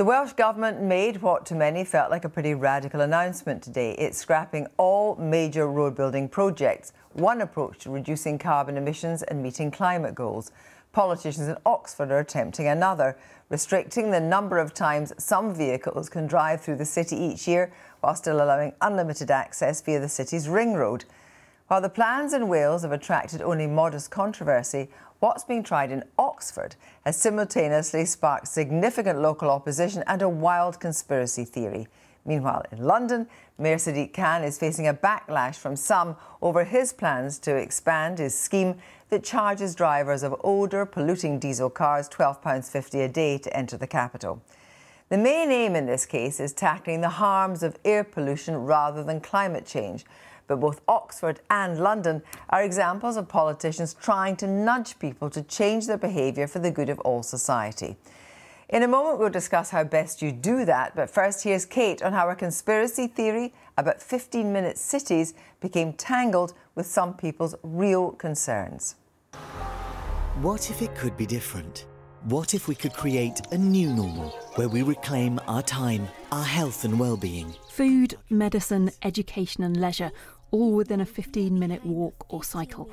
The Welsh Government made what to many felt like a pretty radical announcement today. It's scrapping all major road building projects, one approach to reducing carbon emissions and meeting climate goals. Politicians in Oxford are attempting another, restricting the number of times some vehicles can drive through the city each year while still allowing unlimited access via the city's ring road. While the plans in Wales have attracted only modest controversy, what's being tried in Oxford has simultaneously sparked significant local opposition and a wild conspiracy theory. Meanwhile, in London, Mayor Sadiq Khan is facing a backlash from some over his plans to expand his scheme that charges drivers of older, polluting diesel cars £12.50 a day to enter the capital. The main aim in this case is tackling the harms of air pollution rather than climate change. But both Oxford and London are examples of politicians trying to nudge people to change their behaviour for the good of all society. In a moment, we'll discuss how best you do that. But first, here's Kate on how a conspiracy theory about 15-minute cities became tangled with some people's real concerns. What if it could be different? What if we could create a new normal where we reclaim our time, our health and well-being? Food, medicine, education and leisure, all within a 15-minute walk or cycle.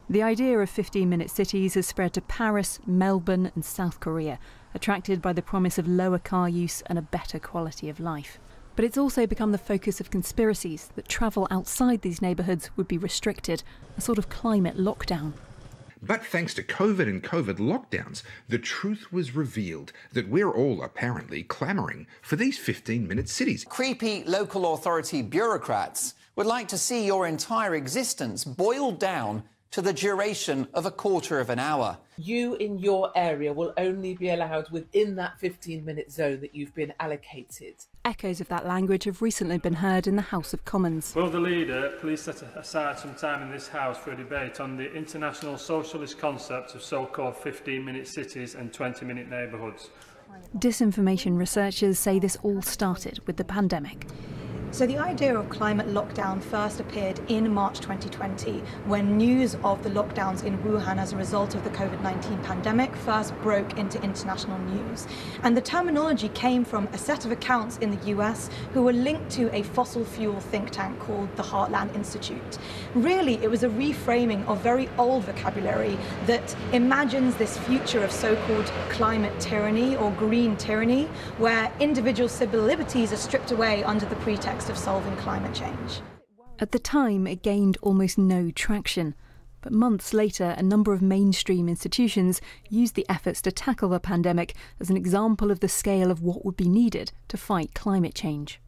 The idea of 15-minute cities has spread to Paris, Melbourne and South Korea, attracted by the promise of lower car use and a better quality of life. But it's also become the focus of conspiracies that travel outside these neighbourhoods would be restricted, a sort of climate lockdown. But thanks to COVID and COVID lockdowns, the truth was revealed that we're all apparently clamouring for these 15-minute cities. Creepy local authority bureaucrats would like to see your entire existence boiled down to the duration of a quarter of an hour. You in your area will only be allowed within that 15-minute zone that you've been allocated. Echoes of that language have recently been heard in the House of Commons. Will the leader please set aside some time in this House for a debate on the international socialist concept of so-called 15-minute cities and 20-minute neighbourhoods? Disinformation researchers say this all started with the pandemic. So the idea of climate lockdown first appeared in March 2020 when news of the lockdowns in Wuhan as a result of the COVID-19 pandemic first broke into international news. And the terminology came from a set of accounts in the US who were linked to a fossil fuel think tank called the Heartland Institute. Really, it was a reframing of very old vocabulary that imagines this future of so-called climate tyranny or green tyranny, where individual civil liberties are stripped away under the pretext of solving climate change. At the time, it gained almost no traction. But months later, a number of mainstream institutions used the efforts to tackle the pandemic as an example of the scale of what would be needed to fight climate change.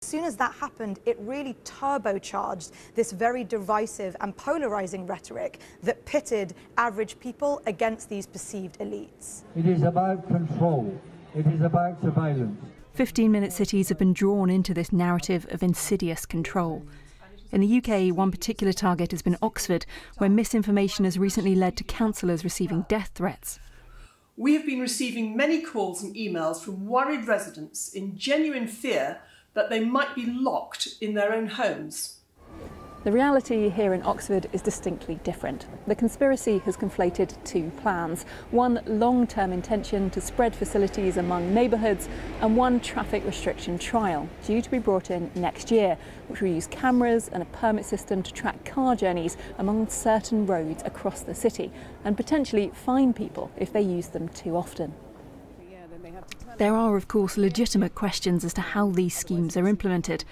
As soon as that happened, it really turbocharged this very divisive and polarising rhetoric that pitted average people against these perceived elites. It is about control. It is about surveillance. 15-minute cities have been drawn into this narrative of insidious control. In the UK, one particular target has been Oxford, where misinformation has recently led to councillors receiving death threats. We have been receiving many calls and emails from worried residents in genuine fear that they might be locked in their own homes. The reality here in Oxford is distinctly different. The conspiracy has conflated two plans. One long-term intention to spread facilities among neighbourhoods and one traffic restriction trial due to be brought in next year, which will use cameras and a permit system to track car journeys among certain roads across the city and potentially fine people if they use them too often. There are, of course, legitimate questions as to how these schemes are implemented.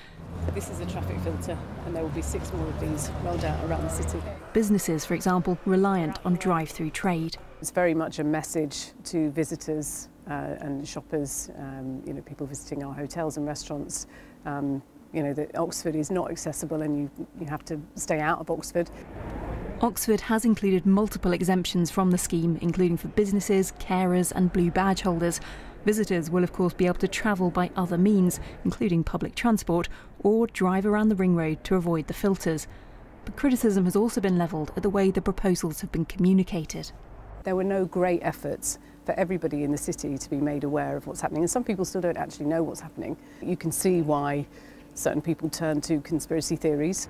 This is a traffic filter and there will be 6 more of these rolled out around the city. Businesses, for example, reliant on drive-through trade. It's very much a message to visitors and shoppers, people visiting our hotels and restaurants, that Oxford is not accessible and you have to stay out of Oxford. Oxford has included multiple exemptions from the scheme, including for businesses, carers and blue badge holders. Visitors will of course be able to travel by other means, including public transport, or drive around the ring road to avoid the filters. But criticism has also been levelled at the way the proposals have been communicated. There were no great efforts for everybody in the city to be made aware of what's happening, and some people still don't actually know what's happening. You can see why certain people turn to conspiracy theories.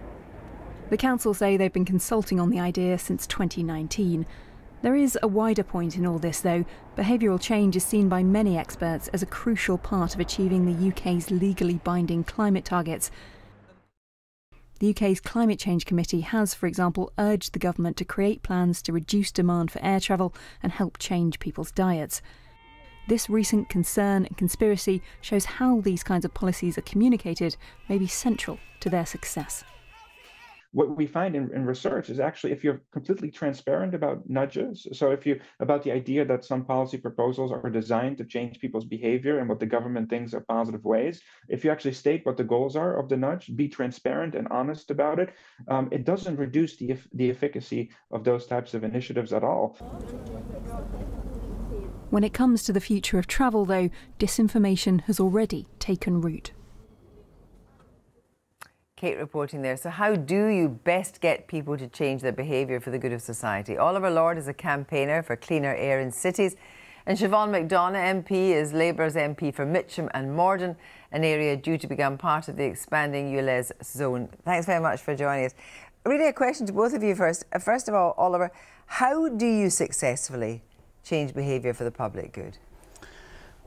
The council say they've been consulting on the idea since 2019. There is a wider point in all this, though. Behavioural change is seen by many experts as a crucial part of achieving the UK's legally binding climate targets. The UK's Climate Change Committee has, for example, urged the government to create plans to reduce demand for air travel and help change people's diets. This recent concern and conspiracy shows how these kinds of policies are communicated may be central to their success. What we find in research is actually if you're completely transparent about nudges, so if you about the idea that some policy proposals are designed to change people's behavior and what the government thinks are positive ways, if you actually state what the goals are of the nudge, be transparent and honest about it, it doesn't reduce the efficacy of those types of initiatives at all. When it comes to the future of travel, though, disinformation has already taken root. Kate reporting there. So how do you best get people to change their behaviour for the good of society? Oliver Lord is a campaigner for cleaner air in cities, and Siobhan McDonough MP is Labour's MP for Mitcham and Morden, an area due to become part of the expanding ULEZ zone. Thanks very much for joining us. Really a question to both of you first. First of all, Oliver, how do you successfully change behaviour for the public good?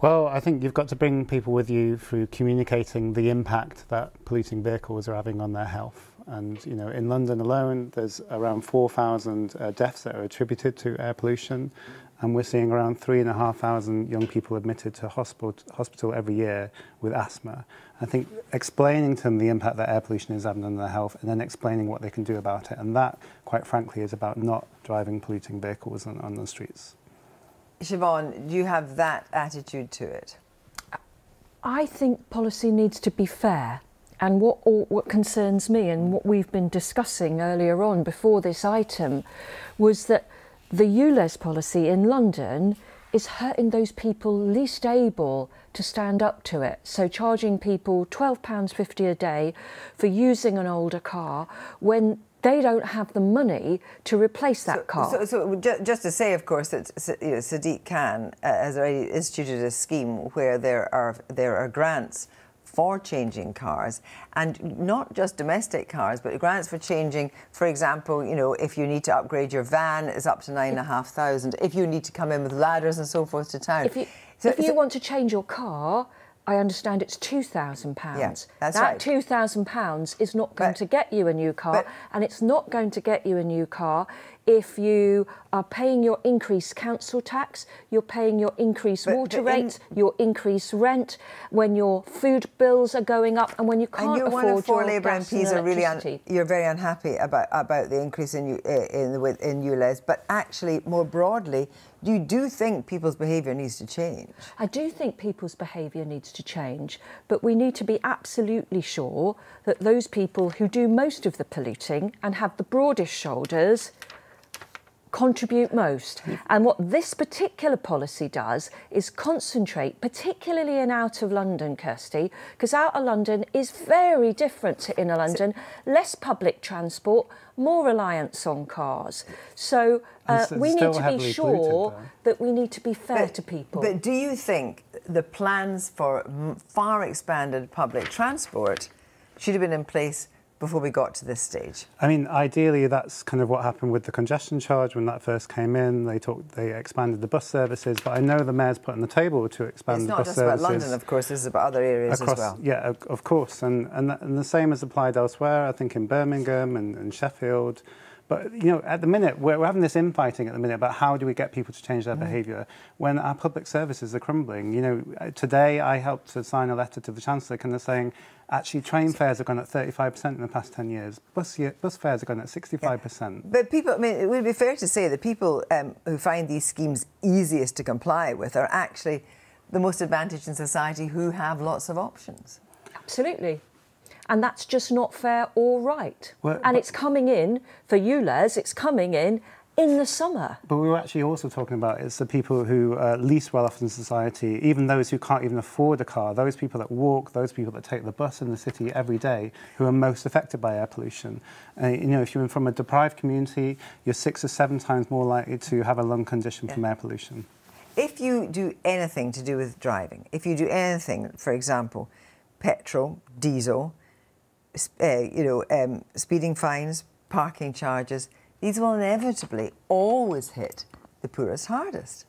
Well, I think you've got to bring people with you through communicating the impact that polluting vehicles are having on their health. And, you know, in London alone, there's around 4,000 deaths that are attributed to air pollution. And we're seeing around 3,500 young people admitted to hospital every year with asthma. I think explaining to them the impact that air pollution is having on their health and then explaining what they can do about it. And that, quite frankly, is about not driving polluting vehicles on the streets. Siobhan, do you have that attitude to it? I think policy needs to be fair. And what concerns me and what we've been discussing earlier on before this item was that the ULEZ policy in London is hurting those people least able to stand up to it. So charging people £12.50 a day for using an older car when they don't have the money to replace that car. So just to say, of course, that Sadiq Khan has already instituted a scheme where there are grants for changing cars, and not just domestic cars, but grants for changing, for example, you know, if you need to upgrade your van, it's up to £9,500. If you need to come in with ladders and so forth to town. If you want to change your car, I understand it's £2,000. Yeah, that's right. That £2,000 is not going to get you a new car, and it's not going to get you a new car if you are paying your increased council tax, you're paying your increased water rates, your increased rent, when your food bills are going up, and when you can't afford your gas and electricity. And you're one of 4 Labour MPs are really you're very unhappy about the increase in ULEZ, but actually, more broadly, you do think people's behaviour needs to change? I do think people's behaviour needs to change, but we need to be absolutely sure that those people who do most of the polluting and have the broadest shoulders contribute most. And what this particular policy does is concentrate, particularly in out of London, Kirsty, because out of London is very different to inner London, less public transport, more reliance on cars. So we need to be sure that we need to be fair to people. But do you think the plans for far expanded public transport should have been in place before we got to this stage? I mean, ideally, that's kind of what happened with the congestion charge when that first came in. They expanded the bus services, but I know the mayor's put on the table to expand the bus services. It's not just about London, of course, this is about other areas as well. Yeah, of course, and the same is applied elsewhere, I think in Birmingham and Sheffield. But, you know, at the minute, we're having this infighting at the minute about how do we get people to change their behaviour when our public services are crumbling. You know, today I helped to sign a letter to the Chancellor kind of saying, actually, train fares have gone up 35% in the past 10 years. Bus fares have gone up 65%. Yeah. But people, I mean, it would be fair to say that people who find these schemes easiest to comply with are actually the most advantaged in society who have lots of options. Absolutely. And that's just not fair or right. And it's coming in, for ULEZ, it's coming in the summer. But we were actually also talking about it's the people who are least well off in society, even those who can't even afford a car, those people that walk, those people that take the bus in the city every day, who are most affected by air pollution. You know, if you're from a deprived community, you're 6 or 7 times more likely to have a lung condition from air pollution. If you do anything to do with driving, if you do anything, for example, petrol, diesel, speeding fines, parking charges, these will inevitably always hit the poorest hardest.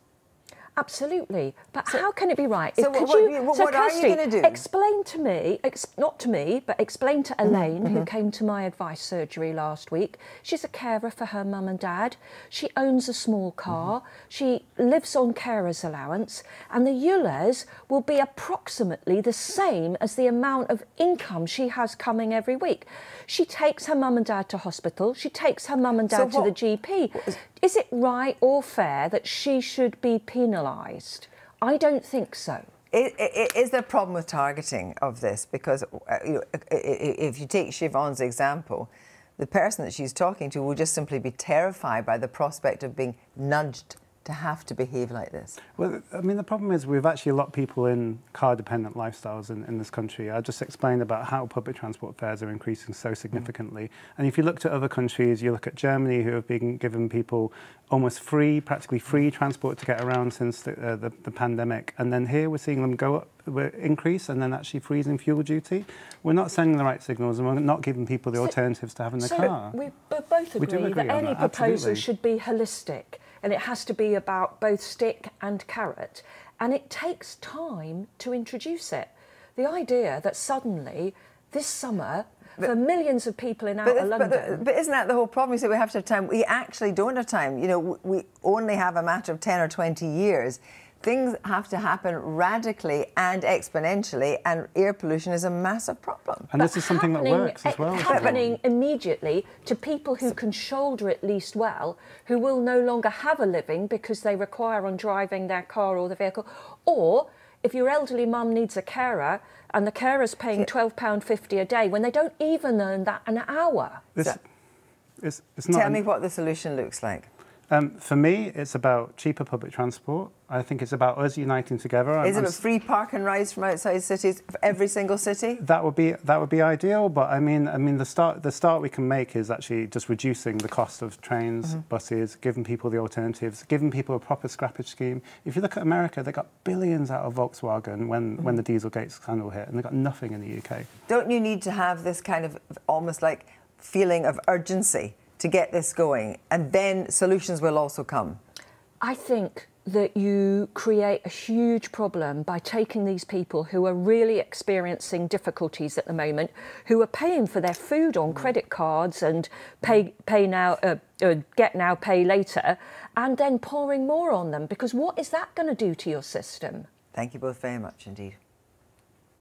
Absolutely, but how can it be right? So what are you going to do? Explain to me, not to me, but explain to Elaine, who came to my advice surgery last week. She's a carer for her mum and dad. She owns a small car. She lives on carer's allowance, and the EULAs will be approximately the same as the amount of income she has coming every week. She takes her mum and dad to hospital. She takes her mum and dad to the GP. Is it right or fair that she should be penalised? I don't think so. Is there a problem with targeting of this? Because if you take Siobhan's example, the person that she's talking to will just simply be terrified by the prospect of being nudged to have to behave like this. Well, I mean, the problem is we've actually a lot of people in car-dependent lifestyles in this country. I just explained about how public transport fares are increasing so significantly. And if you look to other countries, you look at Germany, who have been giving people almost free, practically free transport to get around since the pandemic. And then here we're seeing them go up, increase, and then actually freezing fuel duty. We're not sending the right signals, and we're not giving people the alternatives to having the car. We both agree that any proposal should be holistic. And it has to be about both stick and carrot. And it takes time to introduce it. The idea that suddenly, this summer, for millions of people in outer London... But isn't that the whole problem? You say we have to have time. We actually don't have time. You know, we only have a matter of 10 or 20 years. Things have to happen radically and exponentially, and air pollution is a massive problem. And this is something that works as well. Happening immediately to people who can shoulder it least well, who will no longer have a living because they require on driving their car or the vehicle, or if your elderly mum needs a carer and the carer's paying £12.50 a day when they don't even earn that an hour. Tell me what the solution looks like. For me, it's about cheaper public transport. I think it's about us uniting together. Is it a free park and rides from outside cities for every single city? That would be ideal. But I mean, the start we can make is actually just reducing the cost of trains, buses, giving people the alternatives, giving people a proper scrappage scheme. If you look at America, they got billions out of Volkswagen when the Dieselgate scandal hit, and they got nothing in the UK. Don't you need to have this kind of almost like feeling of urgency to get this going, and then solutions will also come? I think that you create a huge problem by taking these people who are really experiencing difficulties at the moment, who are paying for their food on credit cards and pay now, get now, pay later, and then pouring more on them, because what is that going to do to your system? Thank you both very much indeed.